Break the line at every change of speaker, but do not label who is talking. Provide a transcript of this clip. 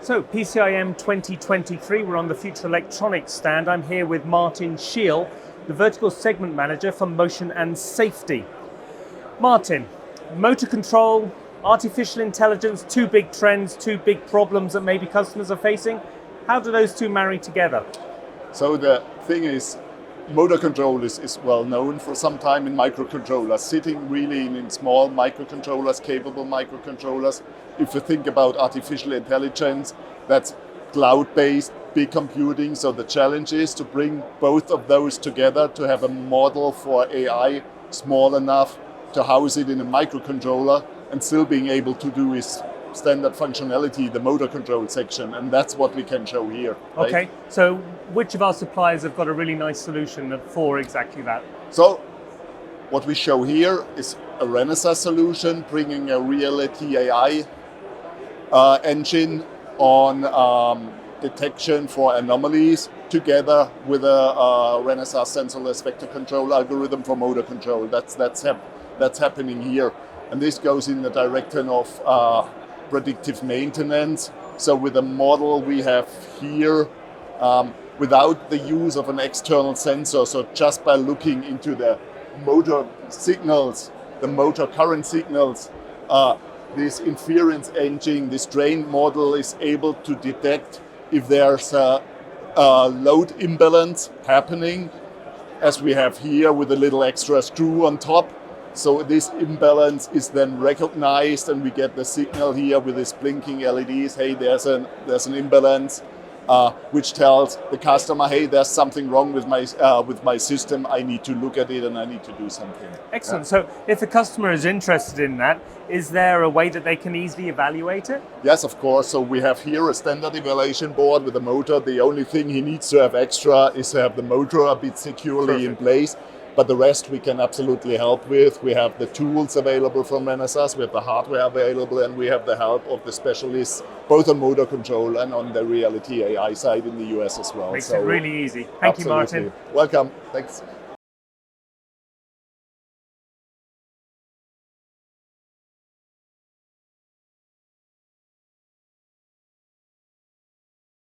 So PCIM 2023, we're on the Future Electronics stand. I'm here with Martin Scheel, the Vertical Segment Manager for Motion and Safety. Martin, motor control, artificial intelligence, two big trends, two big problems that maybe customers are facing. How do those two marry together?
So the thing is, motor control is well known for some time in microcontrollers, sitting really in small microcontrollers, capable microcontrollers. If you think about artificial intelligence, that's cloud-based, big computing. So the challenge is to bring both of those together to have a model for AI small enough to house it in a microcontroller and still being able to do its standard functionality, the motor control section, and that's what we can show here. Right?
Okay, so which of our suppliers have got a really nice solution for exactly that?
So what we show here is a Renesas solution, bringing a reality AI engine on detection for anomalies together with a Renesas sensorless vector control algorithm for motor control. That's happening here. And this goes in the direction of predictive maintenance. So with the model we have here, without the use of an external sensor, so just by looking into the motor signals, the motor current signals, this inference engine, this trained model is able to detect if there's a load imbalance happening, as we have here with a little extra screw on top. So this imbalance is then recognized, and we get the signal here with this blinking LEDs. Hey, there's an imbalance, which tells the customer, hey, there's something wrong with my system. I need to look at it and I need to do something.
Excellent. Yeah. So if a customer is interested in that, is there a way that they can easily evaluate it?
Yes, of course. So we have here a standard evaluation board with a motor. The only thing he needs to have extra is to have the motor a bit securely in place. But the rest we can absolutely help with. We have the tools available from Renesas, we have the hardware available, and we have the help of the specialists, both on motor control and on the reality AI side in the US as well.
Makes it really easy. Thank you, Martin.
Welcome. Thanks.